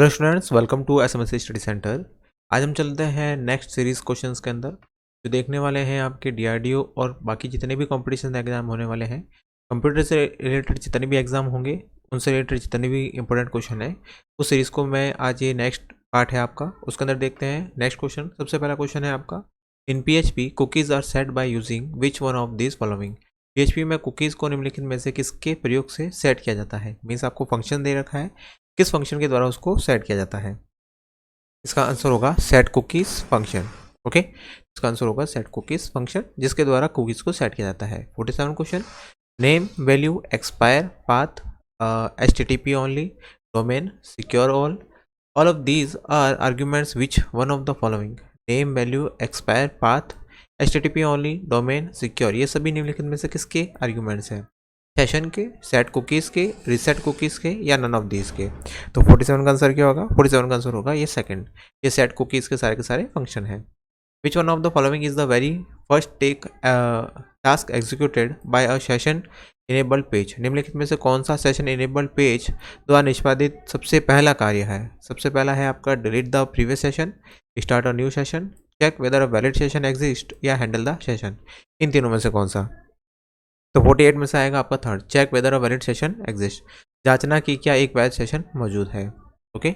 Hello students, welcome to SMSC study centre. आज हम चलते हैं नेक्स्ट सीरीज क्वेश्चंस के अंदर, जो देखने वाले हैं आपके डीआरडीओ और बाकी जितने भी कंपटीशन एग्जाम होने वाले हैं। कंप्यूटर से रिलेटेड जितने भी एग्जाम होंगे, उनसे रिलेटेड जितने भी इंपॉर्टेंट क्वेश्चन है, उस सीरीज़ को मैं आज ये नेक्स्ट पार्ट है आपका, उसके अंदर देखते हैं। नेक्स्ट क्वेश्चन, सबसे पहला क्वेश्चन है आपका, in PHP cookies are set by using which one of this following. PHP में कुकीज़ को निम्नलिखित में से किसके प्रयोग से सेट किया जाता है। मीन्स आपको फंक्शन दे रखा है, किस फंक्शन के द्वारा उसको सेट किया जाता है। इसका आंसर होगा सेट कुकीज फंक्शन। ओके, इसका आंसर होगा सेट कुकीज फंक्शन, जिसके द्वारा कुकीज को सेट किया जाता है। 47 question, name, value, expire, path, HTTP only, domain, secure all of these are arguments which one of the following. Name, value, expire, path, HTTP only, domain, secure, ये सभी निम्नलिखित में से किसके आर्ग्यूमेंट्स हैं। सेशन के, सेट कुकीज़ के, reset cookies के, या नन ऑफ दीज के। तो 47 का आंसर क्या होगा? 47 का आंसर होगा ये सेकंड, ये सेट कुकीज़ के सारे फंक्शन हैं। Which one of the following is the very first task executed by a session enabled page. निम्नलिखित में से कौन सा सेशन इनेबल्ड पेज द्वारा निष्पादित सबसे पहला कार्य है? सबसे पहला है आपका delete the previous session, start a new session, check whether a valid session exist, या हैंडल द सेशन। इन तीनों में से कौन सा? तो 48 में से आएगा आपका third, check whether a valid session exist, जांचना कि क्या एक वैलिड सेशन मौजूद है। Okay.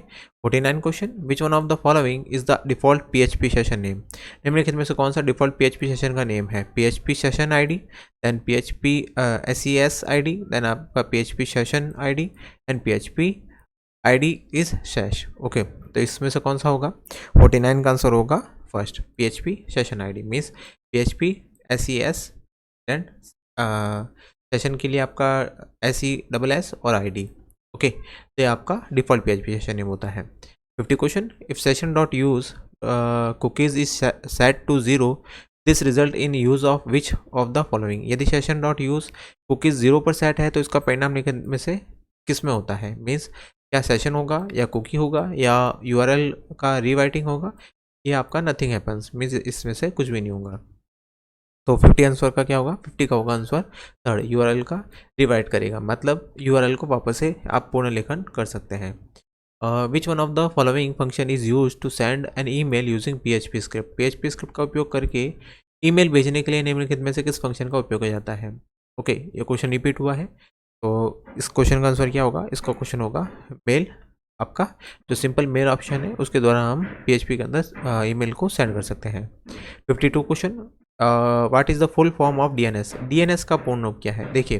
49 question, which one of the following is the default PHP session name. निम्नलिखित में से कौन सा डिफॉल्ट पीएचपी सेशन का नेम है? PHP session ID, then PHP SES ID, then आपका PHP session ID, and PHP ID is sess. Okay, तो इसमें से कौन सा होगा? 49 का आंसर होगा first, PHP session ID means PHP SES and session के लिए आपका SESS और ID। ओके, तो ये आपका डिफॉल्ट PHP सेशन नेम होता है। 50 question, if session dot use cookies is set to 0, this result in use of which of the following. यदि सेशन डॉट यूज कुकीज 0 पर सेट है तो इसका परिणाम निम्न में से किस में होता है? मीन्स क्या सेशन होगा, या कुकी होगा, या URL का रीराइटिंग होगा, या आपका नथिंग हैपन्स, मीन्स इसमें से कुछ भी नहीं होगा। तो 50 आंसर का क्या होगा? 50 का होगा आंसर थर्ड, URL का रिवाइट करेगा, मतलब URL को वापस से आप पूर्ण लेखन कर सकते हैं। Which one of the following function is use to send an email using PHP script. PHP script का उपयोग करके ईमेल भेजने के लिए निम्नलिखित में से किस फंक्शन का उपयोग किया जाता है? ओके, ये क्वेश्चन रिपीट हुआ है, तो इस क्वेश्चन का आंसर क्या होगा? इसका क्वेश्चन होगा मेल। आपका जो सिंपल मेल ऑप्शन है उसके द्वारा हम PHP के अंदर ईमेल को सेंड कर सकते हैं। 52 question, what is the full form of DNS। DNS का पूर्ण रूप क्या है? देखिए,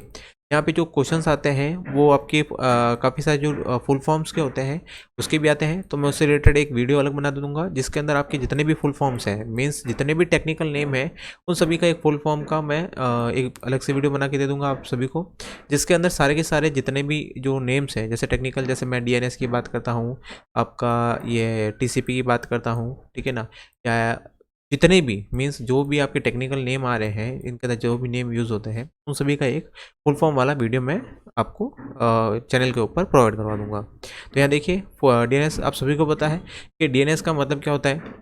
यहाँ पे जो क्वेश्चंस आते हैं वो आपके काफ़ी सारे जो फुल फॉर्म्स के होते हैं उसके भी आते हैं, तो मैं उससे रिलेटेड एक वीडियो अलग बना दूंगा, जिसके अंदर आपके जितने भी फुल फॉर्म्स हैं, मीन्स जितने भी टेक्निकल नेम है, उन सभी का एक फुल फॉर्म का मैं एक अलग से वीडियो बना के दे दूंगा आप सभी को, जिसके अंदर सारे के सारे जितने भी जो नेम्स हैं, जैसे टेक्निकल, जैसे मैं DNS की बात करता हूँ, आपका ये TCP की बात करता हूँ, ठीक है ना, या जितने भी मीन्स जो भी आपके टेक्निकल नेम आ रहे हैं, इनके अंदर जो भी नेम यूज़ होते हैं, उन सभी का एक फुल फॉर्म वाला वीडियो मैं आपको चैनल के ऊपर प्रोवाइड करवा दूंगा। तो यहाँ देखिए, DNS आप सभी को पता है कि DNS का मतलब क्या होता है।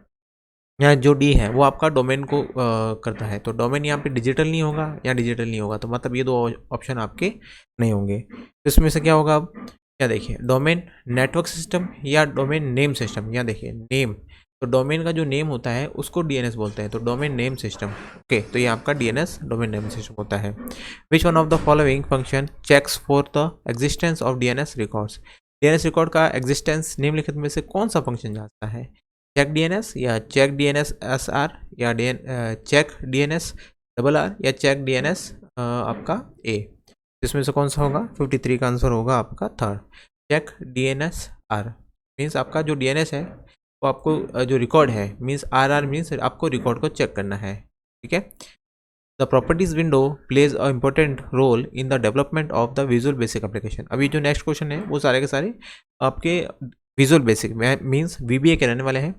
यहाँ जो D है वो आपका डोमेन को करता है, तो डोमेन यहाँ पे डिजिटल नहीं होगा या डिजिटल नहीं होगा, तो मतलब ये दो ऑप्शन आपके नहीं होंगे। तो इसमें से क्या होगा? अब क्या देखिए, डोमेन नेटवर्क सिस्टम या डोमेन नेम सिस्टम। यहाँ देखिए नेम, तो डोमेन का जो नेम होता है उसको DNS बोलते हैं, तो डोमेन नेम सिस्टम। ओके, तो ये आपका DNS डोमेन नेम सिस्टम होता है। Which one of the following function checks for the existence of DNS records. DNS record का एग्जिस्टेंस निम्नलिखित में से कौन सा फंक्शन जांचता है? चेक DNS, या चेक DNS SR, या चेक DNS RR, या चेक DNS आपका A। इसमें से कौन सा होगा? 53 का आंसर होगा आपका third, check DNS R। Means आपका जो DNS है वो आपको जो रिकॉर्ड है, मीन्स RR मीन्स आपको रिकॉर्ड को चेक करना है, ठीक है। The properties window plays a important role in the development of the visual basic application. अभी जो नेक्स्ट क्वेश्चन है वो सारे के सारे आपके विजुअल बेसिक मीन्स VBA के रहने वाले हैं।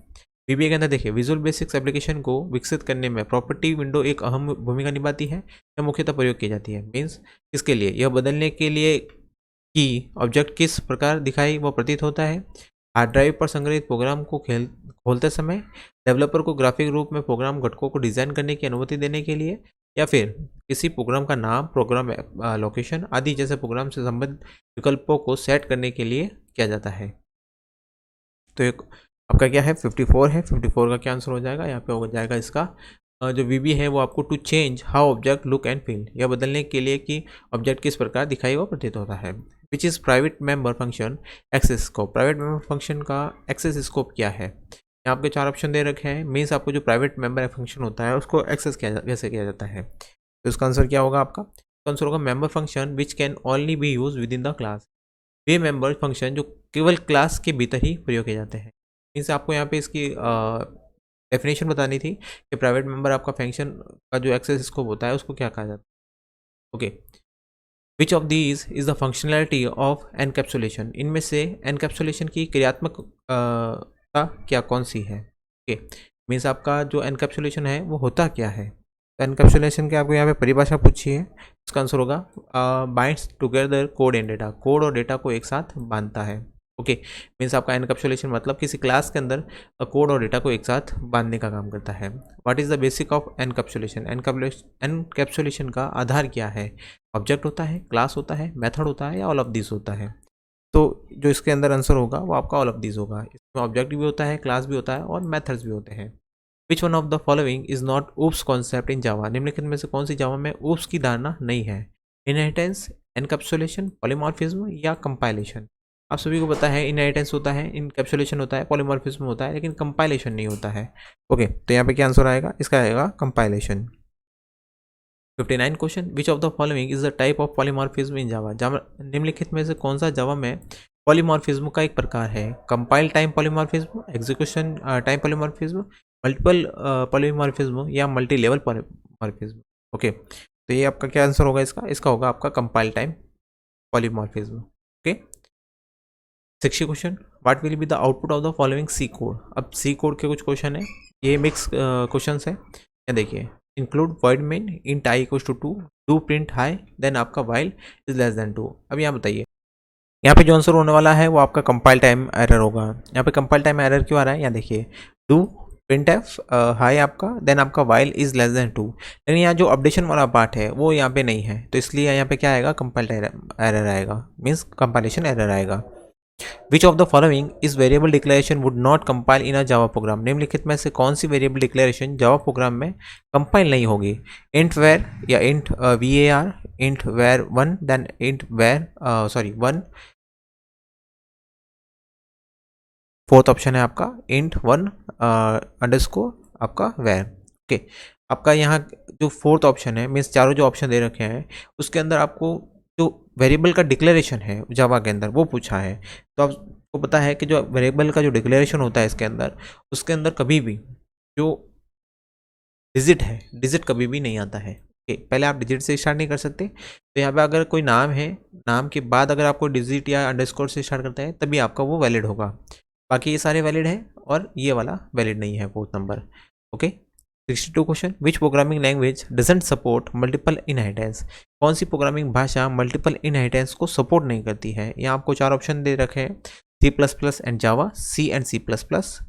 VBA के अंदर देखिए, विजुअल बेसिक्स एप्लीकेशन को विकसित करने में प्रॉपर्टी विंडो एक अहम भूमिका निभाती है, यह मुख्यतः प्रयोग की जाती है। मीन्स इसके लिए यह बदलने के लिए कि ऑब्जेक्ट किस प्रकार दिखाई व प्रतीत होता है। हार्ड ड्राइव पर संग्रहित प्रोग्राम को खोलते समय डेवलपर को ग्राफिक रूप में प्रोग्राम घटकों को डिज़ाइन करने की अनुमति देने के लिए, या फिर किसी प्रोग्राम का नाम, प्रोग्राम लोकेशन आदि जैसे प्रोग्राम से संबंधित विकल्पों को सेट करने के लिए किया जाता है। तो एक आपका क्या है 54 है, 54 का क्या आंसर हो जाएगा, यहाँ पे हो जाएगा इसका जो वी है वो आपको to change how object look and feel, या बदलने के लिए कि ऑब्जेक्ट किस प्रकार दिखाई व प्रतीत होता है। Which is private member function access scope, private member function का एक्सेस स्कोप क्या है। यहाँ आपके 4 ऑप्शन दे रखे हैं, मीन्स आपको जो प्राइवेट मेंबर फंक्शन होता है उसको एक्सेस कैसे किया जाता है। तो इसका आंसर क्या होगा आपका, तो आंसर होगा member function which can only B use with in the class, way member function जो केवल क्लास के भीतर ही प्रयोग किए जाते हैं। मीन्स आपको यहाँ पे इसकी डेफिनेशन बतानी थी कि प्राइवेट मेंबर आपका फंक्शन का जो एक्सेस स्कोप होता है उसको क्या कहा जाता है। Okay, which of these is the functionality of encapsulation, इनमें से एनकैप्सुलेशन की क्रियात्मक क्या कौन सी है। ओके, मीन्स आपका जो एनकैप्सुलेशन है वो होता क्या है। तो एनकैप्सुलेशन की आपको यहाँ पे परिभाषा पूछी है, इसका आंसर होगा binds together code and data, code और डेटा को एक साथ बांधता है। ओके, मीन्स आपका एनकैप्सुलेशन मतलब किसी क्लास के अंदर कोड और डेटा को एक साथ बांधने का काम करता है। What is the basic of encapsulation, encapsulation का आधार क्या है, ऑब्जेक्ट होता है, क्लास होता है, मेथड होता है, या ऑल ऑफ दिस होता है। तो जो इसके अंदर आंसर होगा वो आपका ऑल ऑफ दिस होगा, इसमें ऑब्जेक्ट भी होता है, क्लास भी होता है और मेथड्स भी होते हैं। Which one of the following is not OOPs concept in Java, निम्नलिखित में से कौन सी जावा में ऊप्स की धारणा नहीं है। इनहेरिटेंस, एनकैप्सुलेशन, पॉलीमॉर्फिज्म या कंपाइलेशन। आप सभी को पता है इनहेरिटेंस होता है, इनकैप्सुलेशन होता है, पॉलीमॉर्फिज्म होता है, लेकिन कंपाइलेशन नहीं होता है। ओके, तो यहाँ पे क्या आंसर आएगा, इसका आएगा compilation. 59 question, which of the following is the type of polymorphism in Java, निम्नलिखित में से कौन सा जावा में पॉलीमॉर्फिज्म का एक प्रकार है। Compile time polymorphism, execution time polymorphism, multiple polymorphism या मल्टी लेवल पॉलीमॉर्फिज्म। ओके, तो ये आपका क्या आंसर होगा, इसका होगा आपका compile time polymorphism. Okay, 60 question, what will be the output of the following C code. अब सी कोड के कुछ क्वेश्चन है, ये मिक्स क्वेश्चन है। या देखिए, include void main int i equals to 2, do print high, then आपका while is less than 2। अब यहाँ बताइए, यहाँ पे जो आंसर होने वाला है वो आपका कंपाइल टाइम एरर होगा। यहाँ पे कंपाइल टाइम एरर क्यों आ रहा है, यहाँ देखिए, डू printf हाई आपका, देन आपका while is less than 2, लेकिन यहाँ जो अपडेशन वाला पार्ट है वो यहाँ पे नहीं है, तो इसलिए यहाँ पे क्या आएगा, कंपाइल एरर आएगा, मीन्स कंपाइलेशन एरर आएगा। Which of the following is variable declaration would not compile in a Java program, निम्नलिखित में से कौन सी वेरिएबल डिक्लेरेशन जावा प्रोग्राम में कंपाइल नहीं होगी। इंट वेर या int var, int var 1, then int var 1, fourth option है आपका इंट 1 अंडरस्कोर आपका वेर। ओके, आपका यहाँ जो फोर्थ ऑप्शन है, मीन्स चारों जो ऑप्शन दे रखे हैं उसके अंदर आपको जो वेरिएबल का डिक्लेरेशन है जावा के अंदर वो पूछा है। तो आपको पता है कि जो वेरिएबल का जो डिक्लेरेशन होता है इसके अंदर, उसके अंदर कभी भी जो डिजिट कभी भी नहीं आता है। ओके, पहले आप डिजिट से स्टार्ट नहीं कर सकते, तो यहाँ पे अगर कोई नाम है, नाम के बाद अगर आपको डिजिट या अंडरस्कोर से स्टार्ट करता है तभी आपका वो वैलिड होगा, बाकी ये सारे वैलिड है और ये वाला वैलिड नहीं है, fourth number. Okay, 62 question, which programming language doesn't support multiple inheritance, कौन सी प्रोग्रामिंग भाषा मल्टीपल इनहेरिटेंस को सपोर्ट नहीं करती है। यहाँ आपको 4 ऑप्शन दे रखे हैं, C++ and Java, C and C++,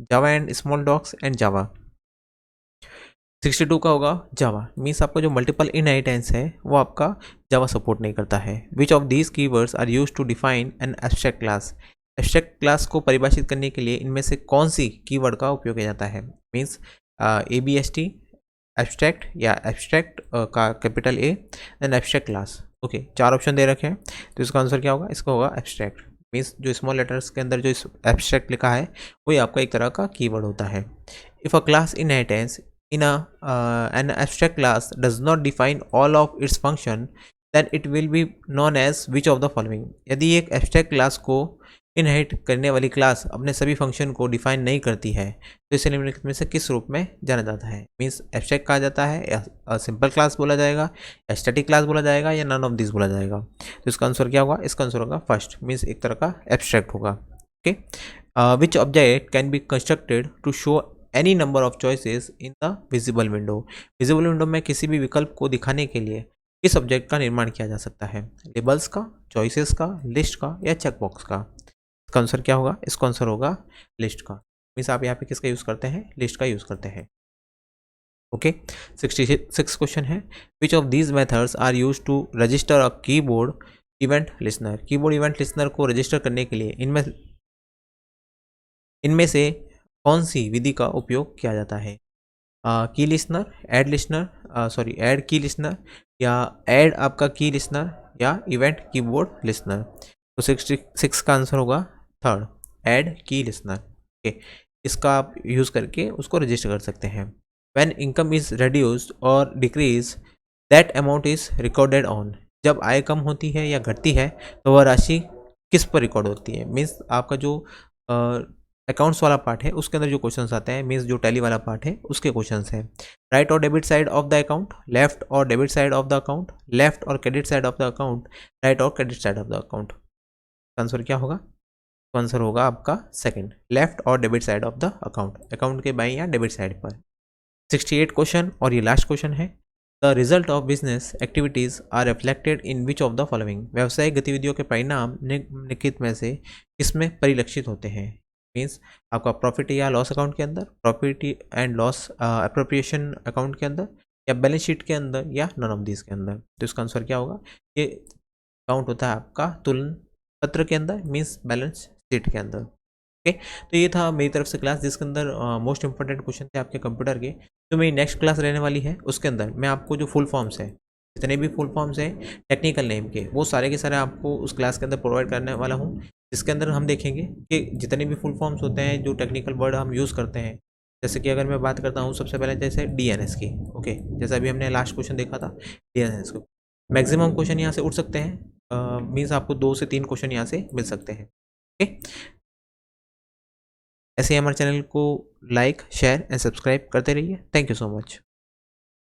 Java and small dogs and Java. 62 का होगा जावा, मीन्स आपका जो मल्टीपल इनहेरिटेंस है वो आपका जावा सपोर्ट नहीं करता है। Which of these keywords are used to define an abstract class, abstract class को परिभाषित करने के लिए इनमें से कौन सी कीवर्ड का उपयोग किया जाता है। मीन्स ABST एब्स्ट्रैक्ट, या एब्स्ट्रैक्ट का capital A, then abstract class. Okay, 4 option दे रखे हैं, तो इसका आंसर क्या होगा, इसका होगा एब्स्ट्रैक्ट, मीन्स जो स्मॉल लेटर्स के अंदर जो एब्स्ट्रैक्ट लिखा है वही आपका एक तरह का कीवर्ड होता है। If a class inheritance in an abstract class does not define all of its function, then it will be known as which of the following, यदि एक एब्स्ट्रैक्ट क्लास को इनहेरिट करने वाली क्लास अपने सभी फंक्शन को डिफाइन नहीं करती है तो इसे निम्नलिखित में से किस रूप में जाना जाता है। मीन्स एब्स्ट्रैक्ट कहा जाता है, या सिंपल क्लास बोला जाएगा, या स्टैटिक क्लास बोला जाएगा, या नन ऑफ दिस बोला जाएगा। तो इसका आंसर क्या होगा, इसका आंसर होगा फर्स्ट, मीन्स एक तरह का एब्स्ट्रैक्ट होगा। Okay, which object can be constructed to show any number of choices in the visible window, visible window में किसी भी विकल्प को दिखाने के लिए किस ऑब्जेक्ट का निर्माण किया जा सकता है। लेबल्स का, चॉइसेस का, लिस्ट का, या चेकबॉक्स का। इसका आंसर क्या होगा, इसका आंसर होगा लिस्ट का, मीन्स आप यहाँ पे किसका यूज़ करते हैं, लिस्ट का यूज़ करते हैं। ओके, 66 क्वेश्चन है, which of these methods are use to register a keyboard event listener, keyboard event listener को रजिस्टर करने के लिए इनमें से कौन सी विधि का उपयोग किया जाता है? की listener, add listener, sorry add की लिस्नर, या ऐड आपका की लिस्नर, या इवेंट कीबोर्ड लिस्नर। तो 66 का आंसर होगा थर्ड, ऐड की लिस्नर। ओके, इसका आप यूज़ करके उसको रजिस्टर कर सकते हैं। व्हेन इनकम इज़ रिड्यूस्ड और decrease that amount is recorded on. जब आय कम होती है या घटती है तो वह राशि किस पर रिकॉर्ड होती है? मीन्स आपका जो अकाउंट्स वाला पार्ट है उसके अंदर जो क्वेश्चंस आते हैं, मीन्स जो टैली वाला पार्ट है उसके क्वेश्चंस हैं। राइट और debit side of the account, left और debit side of the account, left और credit side of the account, right और credit side of the account. Answer क्या होगा? तो आंसर होगा आपका सेकंड, लेफ्ट और debit side of the account, account के बाईं या डेबिट साइड पर। 68 क्वेश्चन और ये लास्ट क्वेश्चन है। The result of business activities are reflected in which of the following. व्यावसायिक गतिविधियों के परिणाम निम्नलिखित में से किसमें परिलक्षित होते हैं? मीन्स आपका प्रॉफिट या लॉस अकाउंट के अंदर, profit and loss appropriation account के अंदर, या बैलेंस शीट के अंदर, या नन ऑफ दिस के अंदर। तो इसका आंसर क्या होगा? ये अकाउंट होता है आपका तुलन पत्र के अंदर, मीन्स बैलेंस शीट के अंदर। ओके, तो ये था मेरी तरफ से क्लास जिसके अंदर मोस्ट इंपॉर्टेंट क्वेश्चन थे आपके कंप्यूटर के। जो मेरी नेक्स्ट क्लास रहने वाली है उसके अंदर मैं आपको जो फुल फॉर्म्स है, जितने भी फुल फॉर्म्स हैं टेक्निकल नेम के, वो सारे के सारे आपको उस क्लास के अंदर प्रोवाइड करने वाला हूँ। जिसके अंदर हम देखेंगे कि जितने भी फुल फॉर्म्स होते हैं, जो टेक्निकल वर्ड हम यूज़ करते हैं, जैसे कि अगर मैं बात करता हूँ सबसे पहले जैसे DNS की। ओके, जैसे अभी हमने लास्ट क्वेश्चन देखा था DNS को, मैक्सिमम क्वेश्चन यहाँ से उठ सकते हैं, मीन्स आपको 2 से 3 क्वेश्चन यहाँ से मिल सकते हैं। ओके, ऐसे ही हमारे चैनल को लाइक, शेयर एंड सब्सक्राइब करते रहिए। Thank you so much.